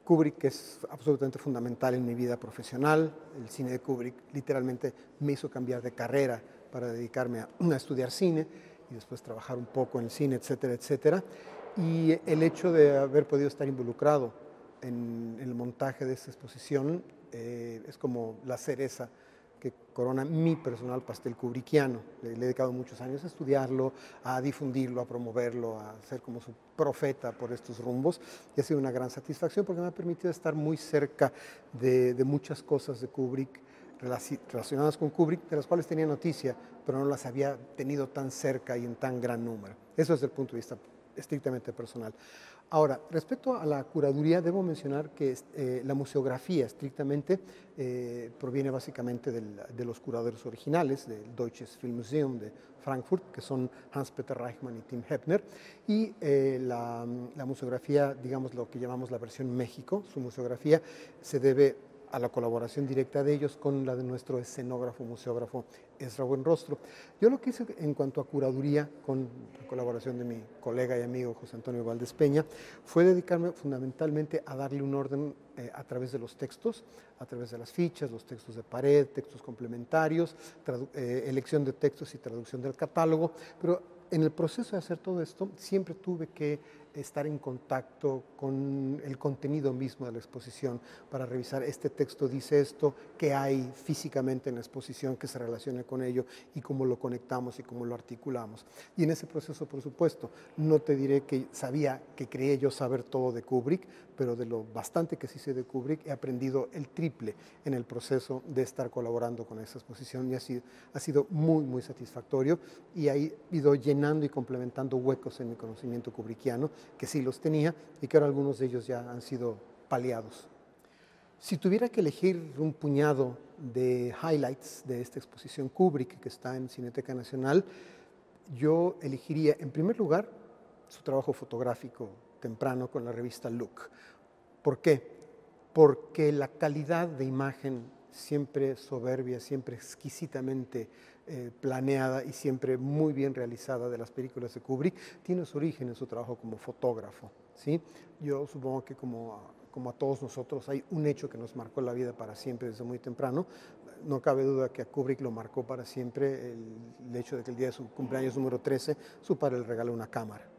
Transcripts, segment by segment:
Kubrick es absolutamente fundamental en mi vida profesional. El cine de Kubrick literalmente me hizo cambiar de carrera para dedicarme a estudiar cine y después trabajar un poco en el cine, etcétera, etcétera. Y el hecho de haber podido estar involucrado en el montaje de esta exposición es como la cereza que corona mi personal pastel kubrickiano. Le he dedicado muchos años a estudiarlo, a difundirlo, a promoverlo, a ser como su profeta por estos rumbos, y ha sido una gran satisfacción porque me ha permitido estar muy cerca de muchas cosas de Kubrick relacionadas con Kubrick, de las cuales tenía noticia, pero no las había tenido tan cerca y en tan gran número. Eso desde el punto de vista estrictamente personal. Ahora, respecto a la curaduría, debo mencionar que la museografía estrictamente proviene básicamente de los curadores originales, del Deutsches Filmmuseum de Frankfurt, que son Hans-Peter Reichmann y Tim Heppner, y la museografía, digamos lo que llamamos la versión México, su museografía se debe a la colaboración directa de ellos con la de nuestro escenógrafo, museógrafo Ezra Buenrostro. Yo lo que hice en cuanto a curaduría, con la colaboración de mi colega y amigo José Antonio Valdés Peña, fue dedicarme fundamentalmente a darle un orden a través de los textos, a través de las fichas, los textos de pared, textos complementarios, elección de textos y traducción del catálogo, pero en el proceso de hacer todo esto siempre tuve que estar en contacto con el contenido mismo de la exposición para revisar este texto dice esto, qué hay físicamente en la exposición que se relacione con ello y cómo lo conectamos y cómo lo articulamos. Y en ese proceso, por supuesto, no te diré que creía yo saber todo de Kubrick, pero de lo bastante que sí sé de Kubrick he aprendido el triple en el proceso de estar colaborando con esa exposición y ha sido muy, muy satisfactorio y ha ido llenando y complementando huecos en mi conocimiento kubrickiano, que sí los tenía y que ahora algunos de ellos ya han sido paliados. Si tuviera que elegir un puñado de highlights de esta exposición Kubrick que está en Cineteca Nacional, yo elegiría en primer lugar su trabajo fotográfico temprano con la revista Look. ¿Por qué? Porque la calidad de imagen siempre soberbia, siempre exquisitamente planeada y siempre muy bien realizada de las películas de Kubrick, tiene su origen en su trabajo como fotógrafo, ¿sí? Yo supongo que como a todos nosotros hay un hecho que nos marcó la vida para siempre desde muy temprano. No cabe duda que a Kubrick lo marcó para siempre el hecho de que el día de su cumpleaños número 13 su padre le regaló una cámara.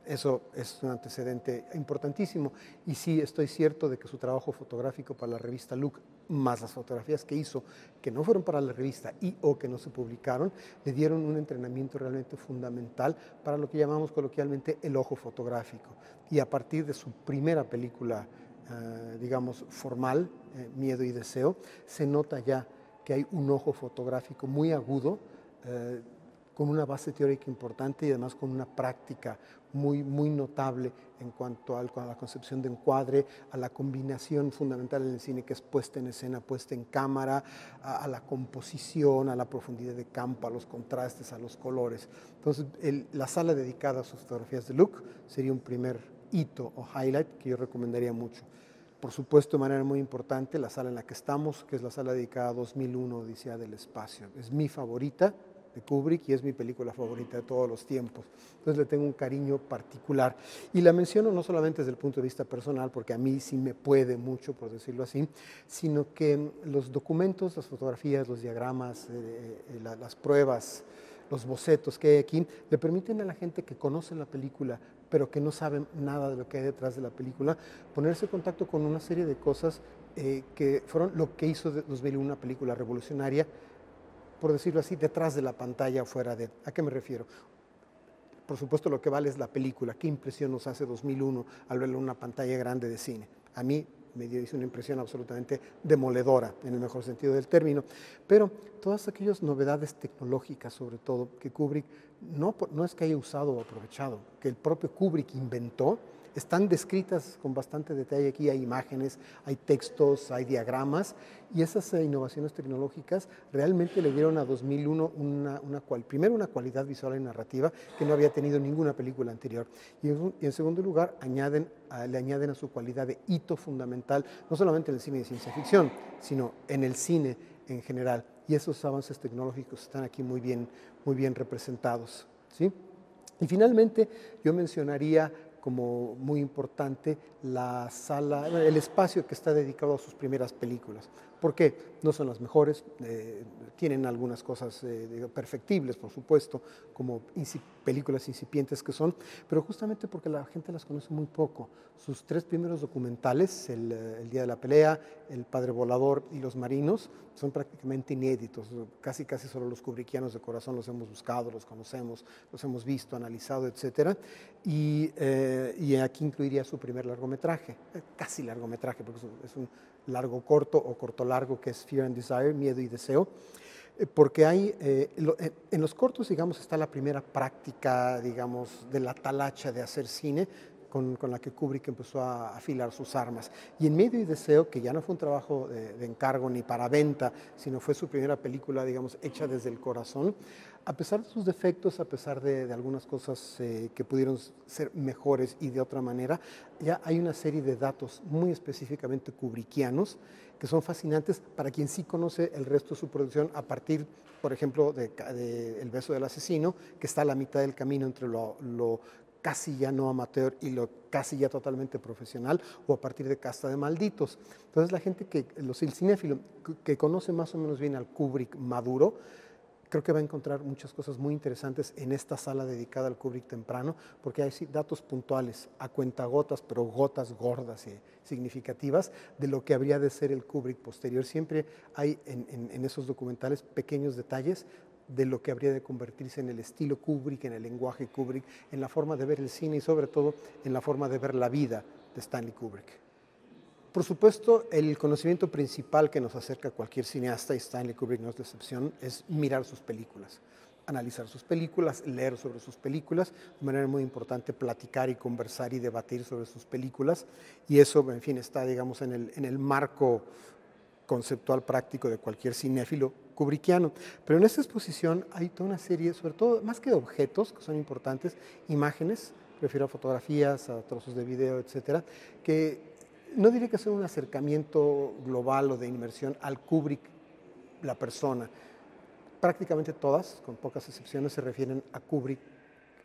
Eso es un antecedente importantísimo y sí estoy cierto de que su trabajo fotográfico para la revista Look, más las fotografías que hizo, que no fueron para la revista y o que no se publicaron, le dieron un entrenamiento realmente fundamental para lo que llamamos coloquialmente el ojo fotográfico. Y a partir de su primera película, digamos, formal, Miedo y Deseo, se nota ya que hay un ojo fotográfico muy agudo, con una base teórica importante y además con una práctica muy, muy notable en cuanto a la concepción de encuadre, a la combinación fundamental en el cine que es puesta en escena, puesta en cámara, a la composición, a la profundidad de campo, a los contrastes, a los colores. Entonces, la sala dedicada a sus fotografías de look sería un primer hito o highlight que yo recomendaría mucho. Por supuesto, de manera muy importante, la sala en la que estamos, que es la sala dedicada a 2001, Odisea del Espacio. Es mi favorita de Kubrick y es mi película favorita de todos los tiempos. Entonces le tengo un cariño particular. Y la menciono no solamente desde el punto de vista personal, porque a mí sí me puede mucho, por decirlo así, sino que los documentos, las fotografías, los diagramas, las pruebas, los bocetos que hay aquí, le permiten a la gente que conoce la película, pero que no saben nada de lo que hay detrás de la película, ponerse en contacto con una serie de cosas que fueron lo que hizo de 2001 una película revolucionaria, por decirlo así, detrás de la pantalla o fuera de. ¿A qué me refiero? Por supuesto, lo que vale es la película. ¿Qué impresión nos hace 2001 al verlo en una pantalla grande de cine? A mí me hizo una impresión absolutamente demoledora, en el mejor sentido del término. Pero todas aquellas novedades tecnológicas, sobre todo, que Kubrick no es que haya usado o aprovechado, que el propio Kubrick inventó, están descritas con bastante detalle aquí, hay imágenes, hay textos, hay diagramas, y esas innovaciones tecnológicas realmente le dieron a 2001 primero una cualidad visual y narrativa que no había tenido ninguna película anterior, y en segundo lugar le añaden a su cualidad de hito fundamental, no solamente en el cine de ciencia ficción, sino en el cine en general, y esos avances tecnológicos están aquí muy bien representados, ¿sí? Y finalmente yo mencionaría como muy importante la sala, el espacio que está dedicado a sus primeras películas. ¿Por qué? No son las mejores, tienen algunas cosas perfectibles, por supuesto, como películas incipientes que son, pero justamente porque la gente las conoce muy poco. Sus 3 primeros documentales, el Día de la Pelea, El Padre Volador y Los Marinos, son prácticamente inéditos. Casi solo los kubrickianos de corazón los hemos buscado, los conocemos, los hemos visto, analizado, etcétera. Y aquí incluiría su primer largometraje, casi largometraje, porque es un largo corto o corto largo, que es Fear and Desire, Miedo y Deseo, porque hay, en los cortos, digamos, está la primera práctica, digamos, de la talacha de hacer cine, con la que Kubrick empezó a afilar sus armas. Y en Miedo y Deseo, que ya no fue un trabajo de encargo ni para venta, sino fue su primera película, digamos, hecha desde el corazón, a pesar de sus defectos, a pesar de algunas cosas que pudieron ser mejores y de otra manera, ya hay una serie de datos muy específicamente kubrickianos que son fascinantes para quien sí conoce el resto de su producción a partir, por ejemplo, de El beso del asesino, que está a la mitad del camino entre lo casi ya no amateur y lo casi ya totalmente profesional, o a partir de Casta de Malditos. Entonces la gente el cinéfilo que conoce más o menos bien al Kubrick maduro, creo que va a encontrar muchas cosas muy interesantes en esta sala dedicada al Kubrick temprano, porque hay datos puntuales, a cuentagotas, pero gotas gordas y significativas de lo que habría de ser el Kubrick posterior. Siempre hay en esos documentales pequeños detalles de lo que habría de convertirse en el estilo Kubrick, en el lenguaje Kubrick, en la forma de ver el cine y sobre todo en la forma de ver la vida de Stanley Kubrick. Por supuesto, el conocimiento principal que nos acerca a cualquier cineasta, y Stanley Kubrick no es la excepción, es mirar sus películas, analizar sus películas, leer sobre sus películas, de manera muy importante platicar y conversar y debatir sobre sus películas, y eso, en fin, está, digamos, en el marco conceptual práctico de cualquier cinéfilo kubrickiano. Pero en esta exposición hay toda una serie, sobre todo, más que de objetos, que son importantes, imágenes, refiero a fotografías, a trozos de video, etcétera, que no diré que sea un acercamiento global o de inmersión al Kubrick, la persona. Prácticamente todas, con pocas excepciones, se refieren a Kubrick,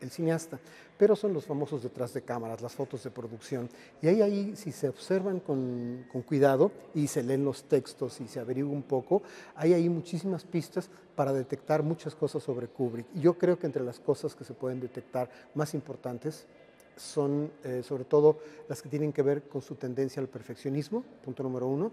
el cineasta, pero son los famosos detrás de cámaras, las fotos de producción. Y ahí si se observan con cuidado y se leen los textos y se averigua un poco, hay ahí muchísimas pistas para detectar muchas cosas sobre Kubrick. Y yo creo que entre las cosas que se pueden detectar más importantes son sobre todo las que tienen que ver con su tendencia al perfeccionismo, punto número 1.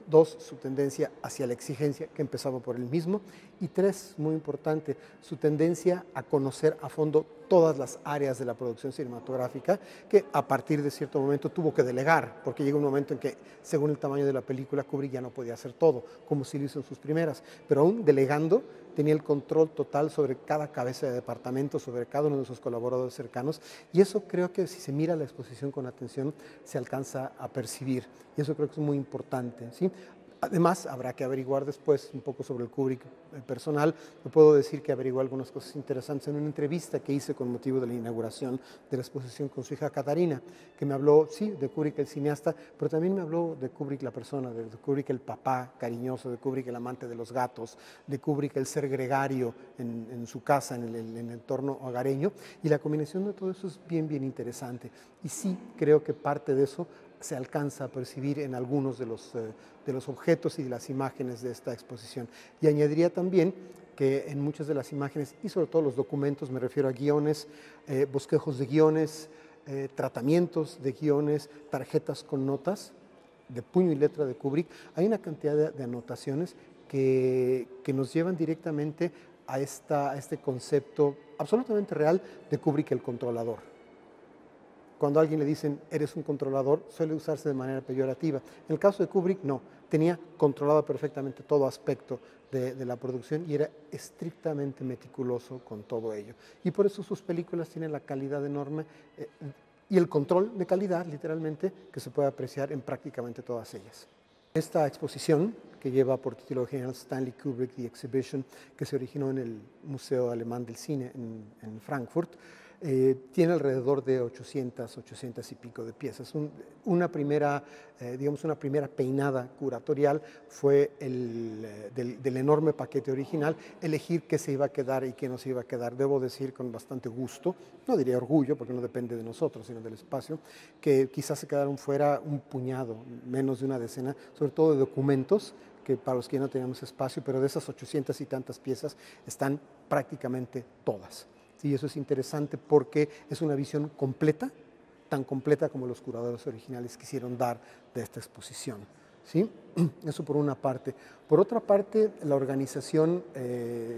2, su tendencia hacia la exigencia, que empezaba por él mismo. Y 3, muy importante, su tendencia a conocer a fondo todas las áreas de la producción cinematográfica, que a partir de cierto momento tuvo que delegar, porque llega un momento en que, según el tamaño de la película, Kubrick ya no podía hacer todo, como sí lo hizo en sus primeras. Pero aún delegando, tenía el control total sobre cada cabeza de departamento, sobre cada uno de sus colaboradores cercanos, y eso creo que si se mira la exposición con atención se alcanza a percibir, y eso creo que es muy importante, ¿sí? Además, habrá que averiguar después un poco sobre el Kubrick personal. Me puedo decir que averigué algunas cosas interesantes en una entrevista que hice con motivo de la inauguración de la exposición con su hija Catarina, que me habló, sí, de Kubrick el cineasta, pero también me habló de Kubrick la persona, de Kubrick el papá cariñoso, de Kubrick el amante de los gatos, de Kubrick el ser gregario en su casa, en el entorno hogareño, y la combinación de todo eso es bien interesante. Y sí, creo que parte de eso se alcanza a percibir en algunos de los objetos y de las imágenes de esta exposición. Y añadiría también que en muchas de las imágenes, y sobre todo los documentos, me refiero a guiones, bosquejos de guiones, tratamientos de guiones, tarjetas con notas de puño y letra de Kubrick, hay una cantidad de anotaciones que nos llevan directamente a este concepto absolutamente real de Kubrick el controlador. Cuando a alguien le dicen, eres un controlador, suele usarse de manera peyorativa. En el caso de Kubrick, no. Tenía controlado perfectamente todo aspecto de la producción y era estrictamente meticuloso con todo ello. Y por eso sus películas tienen la calidad enorme y el control de calidad, literalmente, que se puede apreciar en prácticamente todas ellas. Esta exposición, que lleva por título general Stanley Kubrick The Exhibition, que se originó en el Museo Alemán del Cine en Frankfurt, Tiene alrededor de 800 y pico de piezas. Una primera, digamos, una primera peinada curatorial fue del enorme paquete original, elegir qué se iba a quedar y qué no se iba a quedar. Debo decir con bastante gusto, no diría orgullo, porque no depende de nosotros, sino del espacio, que quizás se quedaron fuera un puñado, menos de una decena, sobre todo de documentos, que para los que no teníamos espacio, pero de esas 800 y tantas piezas están prácticamente todas. Sí, eso es interesante porque es una visión completa, tan completa como los curadores originales quisieron dar de esta exposición. ¿Sí? Eso por una parte. Por otra parte, la organización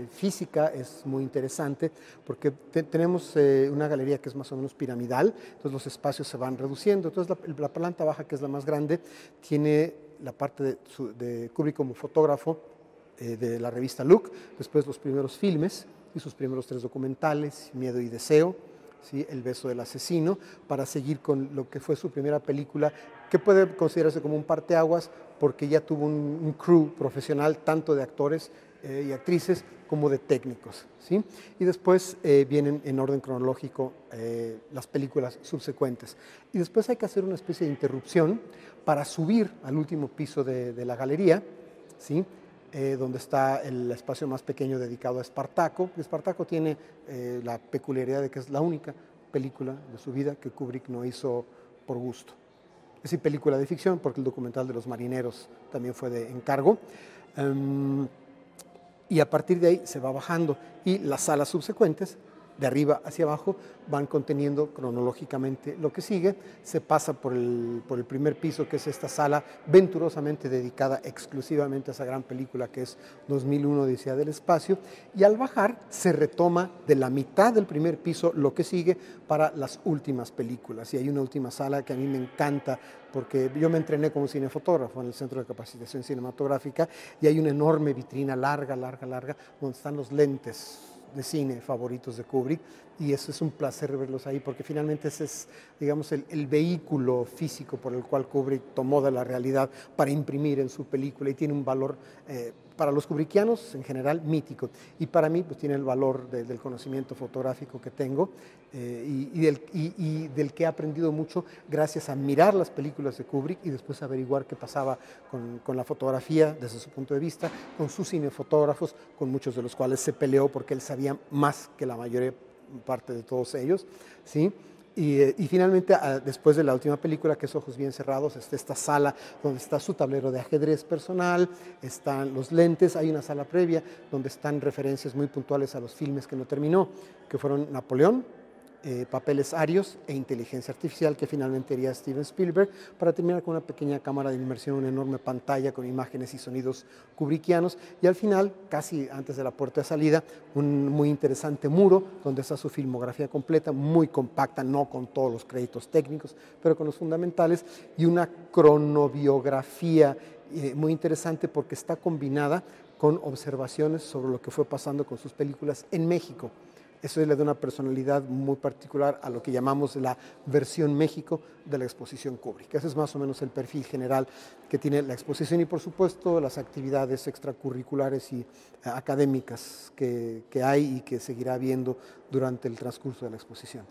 física es muy interesante porque tenemos una galería que es más o menos piramidal, entonces los espacios se van reduciendo. Entonces la planta baja, que es la más grande, tiene la parte de Kubrick como fotógrafo de la revista Look, después los primeros filmes y sus primeros 3 documentales, Miedo y Deseo, ¿sí? El beso del asesino, para seguir con lo que fue su primera película, que puede considerarse como un parteaguas, porque ya tuvo un crew profesional, tanto de actores y actrices como de técnicos. ¿Sí? Y después vienen en orden cronológico las películas subsecuentes. Y después hay que hacer una especie de interrupción para subir al último piso de la galería, ¿sí? Donde está el espacio más pequeño dedicado a Espartaco. Espartaco tiene la peculiaridad de que es la única película de su vida que Kubrick no hizo por gusto. Es decir, película de ficción, porque el documental de los marineros también fue de encargo. Y a partir de ahí se va bajando y las salas subsecuentes, de arriba hacia abajo, van conteniendo cronológicamente lo que sigue. Se pasa por el primer piso, que es esta sala venturosamente dedicada exclusivamente a esa gran película que es 2001 Odisea del Espacio, y al bajar se retoma de la mitad del primer piso lo que sigue para las últimas películas. Y hay una última sala que a mí me encanta porque yo me entrené como cinefotógrafo en el Centro de Capacitación Cinematográfica y hay una enorme vitrina larga, donde están los lentes de cine favoritos de Kubrick, y eso es un placer verlos ahí porque finalmente ese es, digamos, el vehículo físico por el cual Kubrick tomó de la realidad para imprimir en su película, y tiene un valor para los kubrickianos en general mítico, y para mí pues tiene el valor del conocimiento fotográfico que tengo y del que he aprendido mucho gracias a mirar las películas de Kubrick y después averiguar qué pasaba con la fotografía desde su punto de vista, con sus cinefotógrafos, con muchos de los cuales se peleó porque él sabía más que la mayor parte de todos ellos, ¿sí? Y finalmente, después de la última película, que es Ojos bien cerrados, está esta sala donde está su tablero de ajedrez personal, están los lentes, hay una sala previa donde están referencias muy puntuales a los filmes que no terminó, que fueron Napoleón, Papeles Arios e Inteligencia Artificial, que finalmente haría Steven Spielberg, para terminar con una pequeña cámara de inmersión, una enorme pantalla con imágenes y sonidos kubrickianos, y al final, casi antes de la puerta de salida, un muy interesante muro donde está su filmografía completa, muy compacta, no con todos los créditos técnicos, pero con los fundamentales, y una cronobiografía muy interesante porque está combinada con observaciones sobre lo que fue pasando con sus películas en México. Eso le da una personalidad muy particular a lo que llamamos la versión México de la exposición Kubrick. Ese es más o menos el perfil general que tiene la exposición y, por supuesto, las actividades extracurriculares y académicas que hay y que seguirá habiendo durante el transcurso de la exposición.